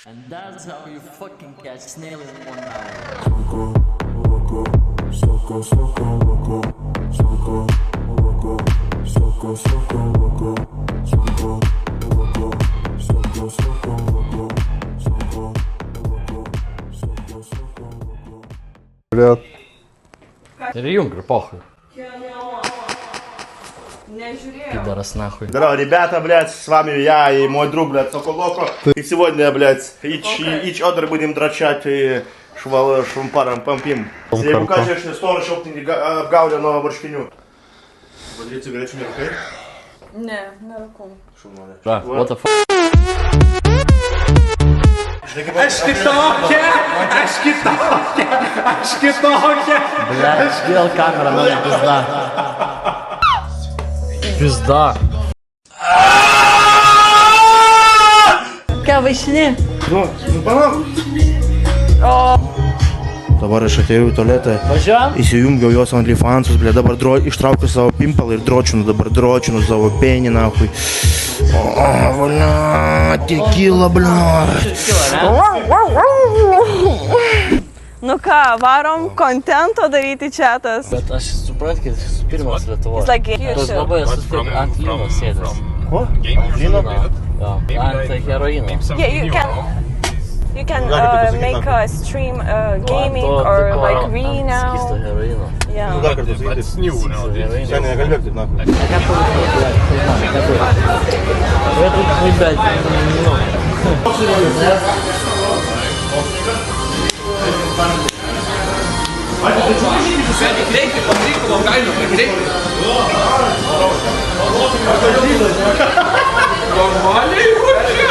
And that's how you fucking catch snail in 1 hour. Привет. Рюмка, похуй. Пидорас нахуй. Здорово, ребята, блядь, с вами я и мой друг, блядь, Соколоко. И сегодня, блядь, each other будем дрочать и швампаром помпим. Если покажешь сторону, чтоб ты не обгавлил на борщкиню. Поделиться горячими рукой? Не, на руку. Шумно, Да, what the fuck. Ашкитоке! Блядь, сделал камера, надо пизда. Пизда. Ką vaišini? Ну, панам! Dabar aš atėjau į tualetą, Važiuojam? įsijungiau jos OnlyFansus, blė, dabar ištraukiu savo pimpalą ir dročinu savo penį, nahui. O, valia, tekila, blė. Nu ką, varom kontento daryti čiatas. Bet aš suprantu, kad esu pirmas Lietuvoje. It's like Tas labai esu taip ant lyno sėdęs. Ko? Lyno? Jo, ant heroino. Yeah, you can make a stream gaming or like Skisto Reno. heroino. Yeah. Dar kartą sakyti. Skisto heroino. Sen nekalbėk taip, nahui. Это, блядь, ну. Seni kreipti, padaryk lokalinio, nekreipti. Normaliai, kokie?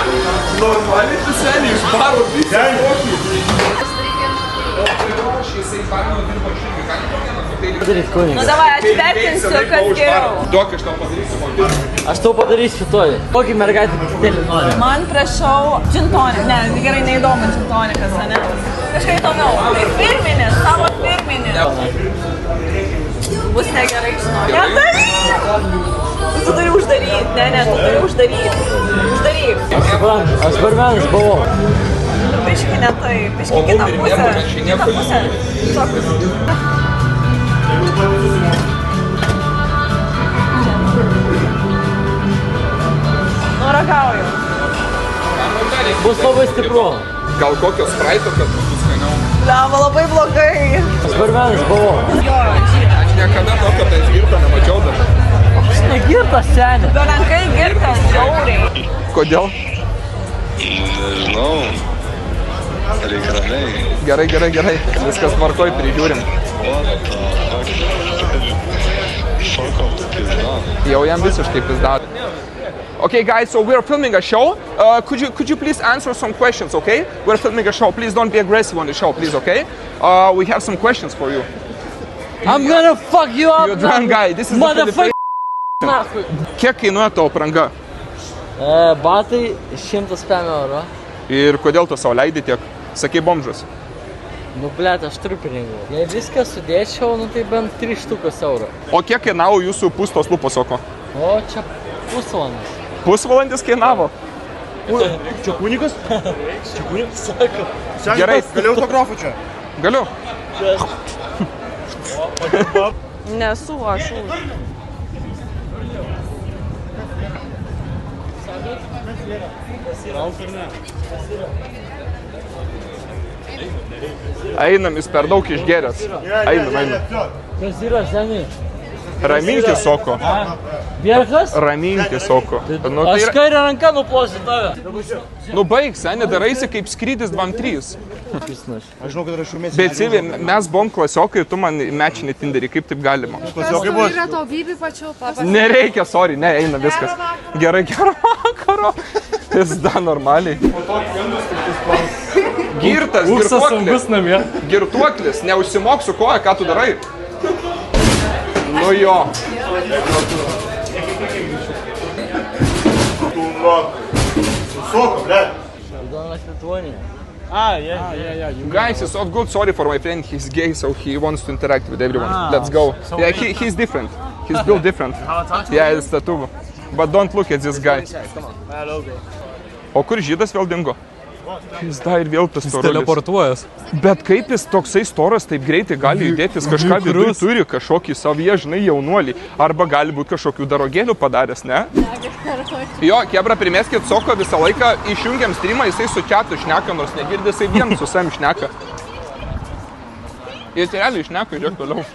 Normaliai, tu seniai iš baro visą kokį. Jisai barino dirbo širgi, gali tokią nafutėlį. Padaryt Nu kunigas. davai, atvertinsiu, kas geriau. Duok, aš tau padarysiu mokėlį. Aš tau padarysiu toj. Kokį mergaitį truputėlį nori? Man prašau džintonik. Ne, gerai, neįdomu džintonikas, ne? Kažkai įdomiau. Tai firminis, savo firminis. Bus negerai, žinau. Nedaryk! Tu turi uždaryti. Ne, tu turi uždaryti. Uždaryk. Aš suprantu, aš barmenas buvau. Biški ne tai, biški kitą pusę. Kitą pusę. Šokus. Nu, ragauju. Bus labai stipru. Gal kokio spraito, kad būtų skaniau. Lava labai blogai. Aš barmenas buvau. Jo, žyda. Aš niekada tokio ten girto nemačiau dar. Aš negirtas seniai. Be rankai girtas, žiauriai. Kodėl? Nežinau. Reikia ramiai. Gerai. Viskas tvarkoj, prižiūrim. Šokau, pizda. Jau jam visiškai pizda. Okay, guys, so we're filming a show. Could you please answer some questions, okay? We're filming a show. Please don't be aggressive on the show, please, okay? We have some questions for you. I'm gonna fuck you up. You're drunk guy. This is the Motherfucker. Nahui. Kiek kainuoja tavo apranga? Batai 105 eurų. Ir kodėl tu sau leidai tiek? Sakei bomžas. Nu, blėt, aš turiu pinigų. Jei viską sudėčiau, nu tai bent 3 štukas eurų. O kiek kainavo jūsų pūstos lūpos oko? O čia pusvalandis. Pusvalandis kainavo. Čia kunigas? Sako. Gerai. Galiu autografų čia? Galiu. Nesu aš už. Einam, jis per daug išgeręs. Einam. Kas yra seniai? Raminkis oko. Vierkas? Raminkis oko. Nu, tai Aš yra... kairę ranką nuplosiu tave. Nu baig, seniai, daraisi kaip skrydis 2-3. Aš žinau, kad aš šumėsiu. Bet Silvija, mes buvom klasiokai ir tu man mečinį tinderį, kaip taip galima? Klasiokai bus. Yra to bibi pačiu papas. Nereikia, sorry, ne, eina viskas. Gerai, gero vakaro. Pizda, normaliai. Girtas, girtuoklis. namie. Girtuoklis, neužsimok su koja, ką tu darai. Nu jo. Soko, blė. Donas Lietuonė. Guys, it's all good. Sorry for my friend. He's gay, so he wants to interact with everyone. Let's go. Yeah, he's different. He's built different. Yeah, it's tattoo. But don't look at this guy. O kur žydas vėl dingo? Jis dar ir vėl tas Jis storulis. teleportuojas. Bet kaip jis toksai storas taip greitai gali judėti, jis kažką viduje turi, kažkokį savyje, žinai, jaunuolį. Arba gali būti kažkokių darogėlių padaręs, ne? Jo, kebra, primeskit soko visą laiką, išjungiam streamą, jisai su čiatu šneka, nors negirdi, jisai vien su savim šneka. Jis realiai šneka, žiūrėk toliau.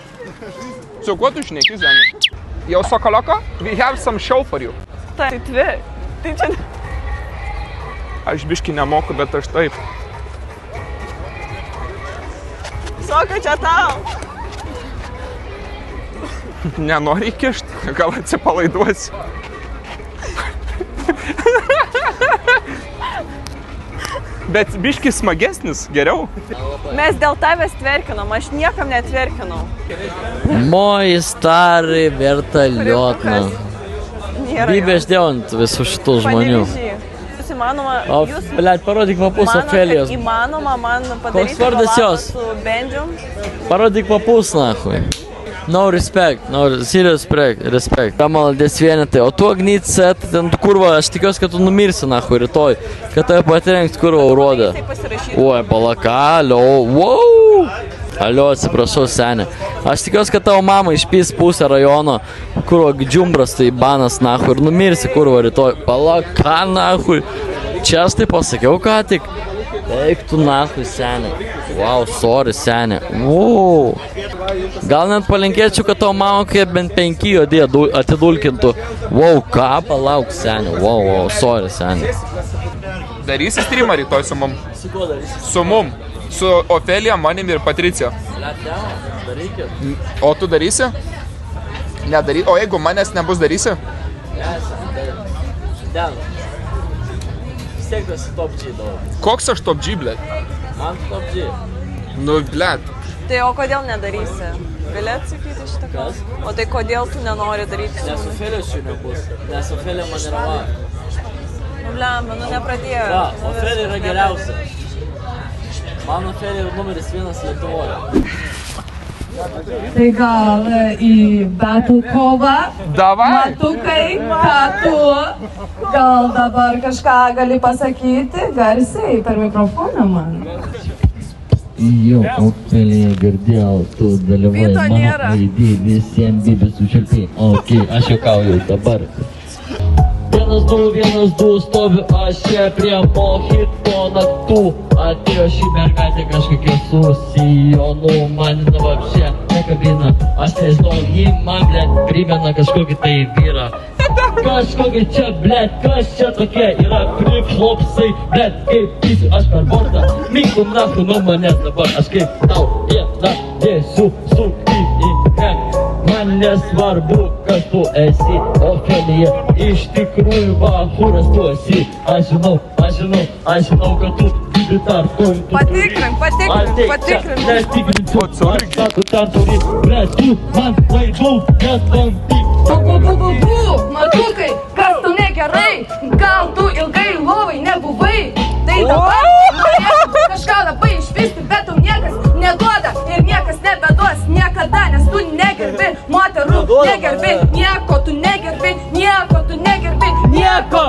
Su kuo tu šneki, Zeni? Jau Sokoloko, we have some show for you. Tai dvi. Tai čia... Aš biški nemoku, bet aš taip. Soko, čia tau. Nenori įkišti, gal atsipalaiduosi. Bet biški smagesnis, geriau. Mes dėl tavęs tverkinom, aš niekam netverkinau. Moj stari vertaliotna. Bybės dėvant visų šitų žmonių. Jūs įmanoma, O, jūs blėt, parodyk papus Ofelijos. įmanoma man padaryti Koks vardas kolabą jos? su Bendžium. Parodyk papus, nahui. No respect, no serious respect. Ta maladės vienetai. O tu Agnice, ten tu kurva, aš tikiuosi, kad tu numirsi, nahui, rytoj. Kad tave patirengs kurva urodę. Tai pasirašyti. Oi, palaka, alio, wow. Alio, atsiprašau, senė. Aš tikiuosi, kad tavo mama išpys pusę rajono, kurva džiumbras tai banas, nahui, ir numirsi, kurva, rytoj. Palaka, nahui. Čia aš tai pasakiau ką tik. Eik tu, nahui, senė. Wow, sorry, senė. Wow. Gal net palinkėčiau, kad tavo mama kaip bent 5 juodė atidulkintų. Wow, ką, palauk, senė. Wow, sorry, senė. Darysi streamą rytoj su mum? Su kuo darysi? Su mum. Su Ofelija, manim ir Patricija. Darykit. O tu darysi? Nedarysi. O jeigu manęs nebus, darysi? Den. Vis tiek tu esi top G daug. Koks aš top G, blėt? Man top G. Nu, blėt. Tai o kodėl nedarysi? Gali atsakyti šitą klausimą? O tai kodėl tu nenori daryti su Nes manimi? Ofelijos šių nebus. Nes Ofelija man yra va. Nu, blemba, nu nepradėjo. Va, Ofelija yra geriausia. Man Ofelija yra numeris 1 Lietuvoje. Tai gal į battle kovą? Davai. Matukai, ką tu? Gal dabar kažką gali pasakyti garsiai per mikrofoną man? Jo, Ofelija, girdėjau, tu dalyvai Vito mano nėra. ID, visiems bibis sučiulpiai. Ok, aš juokauju dabar. 1, 2, stoviu aš čia prie mojito naktų. Atėjo šį mergaitę kažkokia susijonų, manina vapšė nekabina. Aš nežinau, jį man, blėt, primena kažkokį tai vyrą. Kažkokia čia, blėt, kas čia tokie yra flip-flopsai, blėt, kaip pysiu aš per bortą. Minkum nahu nuo manęs dabar, aš kaip tau vieną dėsiu sukti į nek. Man nesvarbu, kas tu esi, Ofelija, iš tikrųjų bahūras tu esi. Aš žinau, kad tu gitar turi. Patikrink. Netikrinsiu, O, sorry. aš sako, ten turi, blėt, tu man laidau, nes man tik. Matukai, kas tu negerai? Gal tu ilgai lovai nebuvai? Tai dabar norėtum kažką labai išvysti, bet tau niekas neduoda ir niekas nebeduos niekada, nes tu negerbi moterų, negerbi nieko, tu negerbi nieko, tu negerbi nieko.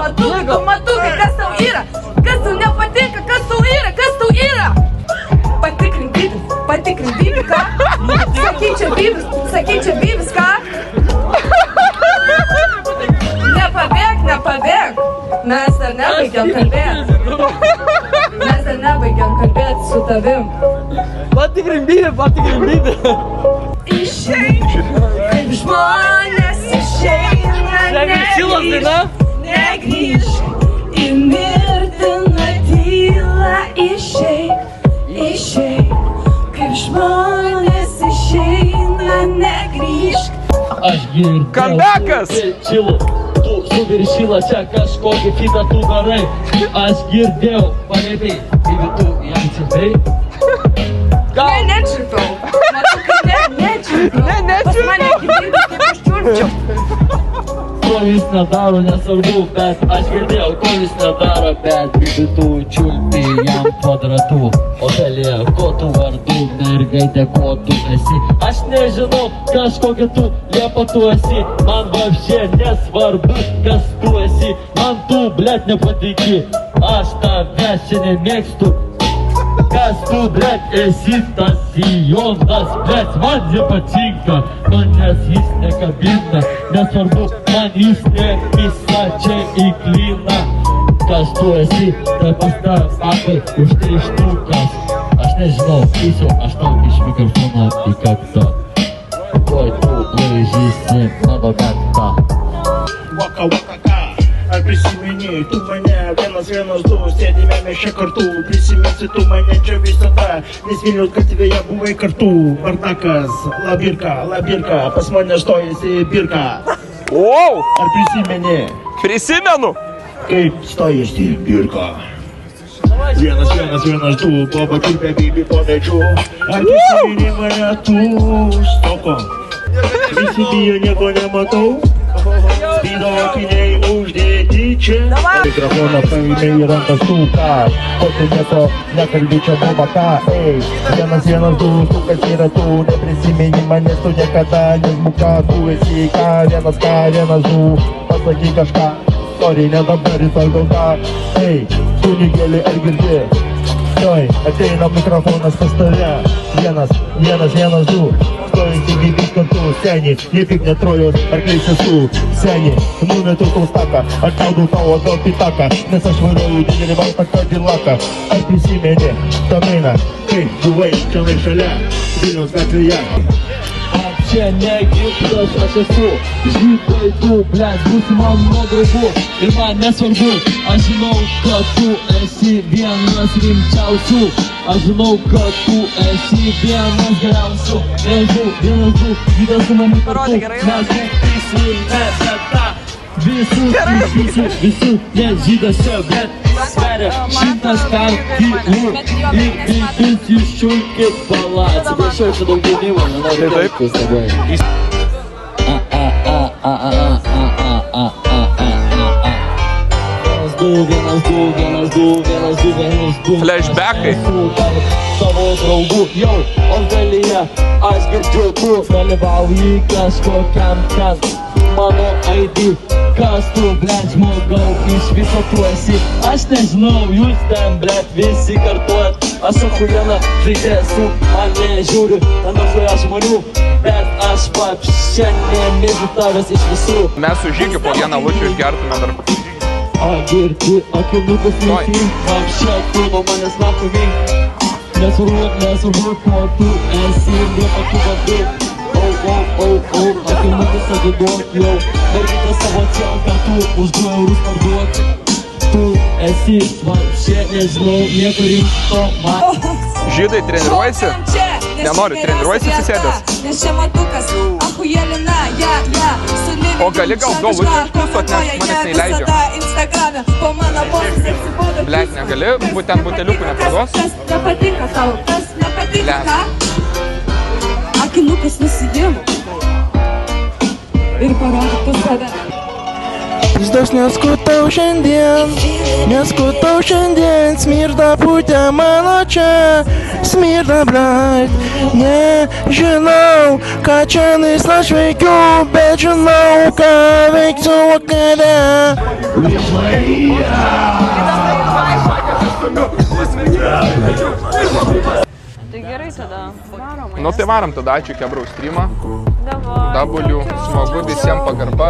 Matukai, kas tau yra? Kas tau nepatinka? Kas tau yra? Kas tau yra? Patikrink bibį, ką? Sakyk čia bibis, ką? Nepabėg. Mes dar nebaigiam kalbėti su tavim. Patikrink bibį. Išeik, kaip žmonės išeina, negrįžk į mirtiną tylą. Išeik, kaip žmonės išeina, negrįžk. Aš girdėjau, Comebackas! Tu suviršyla čia kažkokį kitą tu darai. Aš girdėjau, palėpiai, kaip tu jam čipai. Nečirpiau. Matukai, nečirpiau. Pas mane gyvybė, kaip aš čiurpčiau. Ko jis nedaro, nesvarbu, bet aš girdėjau, ko jis nedaro, bet kaip tu čiulpi jam kvadratu. Ofelija, ko tu vardu, mergaitė, ko tu esi? Aš nežinau, kažkokia tu liepa tu esi. Man vapšė nesvarbu, kas tu esi. Man tu, blėt, nepatinki. aš tavęs šiandien mėgstu. Kas tu, blet, esi tas sijonas, blet, man nepatinka, manęs jis nekabina, nesvarbu, man jis nepisa čia į kliną. Kas tu esi, tai pastapai už 3 štukas. Aš nežinau, tiesiog aš tau iš mikrofono į kaktą. Oi, tu laižysi mano kaktą. Waka waka ka, ar prisimeni, tu mane, vienas, du, sėdime mes čia kartu, prisiminsi tu mane čia visada, nes Vilniaus gatvėje buvai kartu, bardakas, labirka, pas mane stojasi birka, Wow! ar prisimeni, Prisimenu! kaip stojasi birka? Vienas, du, boba kirpė bibi po medžiu, ar prisimeni mane tu, stoko, visi bijo, nieko nematau. Spydo akiniai uždėti čia. Mikrofoną paėmė į ranką stuką, o tu nieko nekalbi čia mama ką. Ei, vienas, du, stukas yra tu, neprisimeni manęs tu niekada, nes muka tu esi vienas, du, pasakyk kažką. Sorry, ne dabar, rytoj gal ką. Ei, kunigėlį ar girdi? Oi, ateina mikrofonas pas tave. Vienas, du. Stojasi gyvys kartu, seniai, nepik netrojos, ar kleis esu, seniai, numetu tau staką, atšaudau tavo atgal pitaką, nes aš vairuoju didelį baltą kadilaką. Ar prisimeni tą dainą, kai buvai čia šalia Vilniaus gatvėje? Čia ne Egiptas, aš esu žydai tu, blet, būsi mano draugu ir man nesvarbu, aš žinau, kad tu esi vienas rimčiausių, aš žinau, kad tu esi vienas geriausių, vienas, du, gydas su manimi kartu, mes neprisimė tą, visų, nes žydas čia, blet, sveria 100 kartų ir 5 iščiulkit palą. Atsiprašau, čia daug gynimo, nenoriu kalbėtis labai. Vienas, du. Flashbackai. Savo draugų, jau, Augalija, aš girdžiu, tu dalyvauji kažkokiam ten, mano ID, kas tu, blet, žmogau, iš viso tu esi, aš nežinau, jūs ten, blet, visi kartuojat, aš achuiena žaidė su mane žiūriu, ten dažoja žmonių, bet aš pats šiandien myliu tavęs iš visų. Mes su Žygiu po vieną lučių išgertume dar. Girdi akinukus nekim, apšia tu nuo manęs napavink. Nesvarbu, ko tu esi, nieko tu vadu. Akinukus atiduok jau, mergitę savo cielą kartu, už 2 eurus parduok. Tu esi, man čia nežinau, nieko rimto man. Žydai treniruojasi? Nenori, treniruojasi atsisėdęs? Nes čia matukas, achujelina, O gali gal lučių išpūstot, nes manęs neįleidžia. Blet, negali, būtent buteliukų neparduos? Kas nepatinka tau, kas nepatinka ką? Akinukas nusidėm ir parodyk tu save. Pizdos neskutau šiandien, smirda putė mano čia, smirda blet, nežinau, ką čia nais aš veikiu, bet žinau, ką veiksiu vakare. Tai gerai tada, varom. Nu tai varom tada, ačiū Kebrau streamą. Davai. W, smagu, visiems pagarba.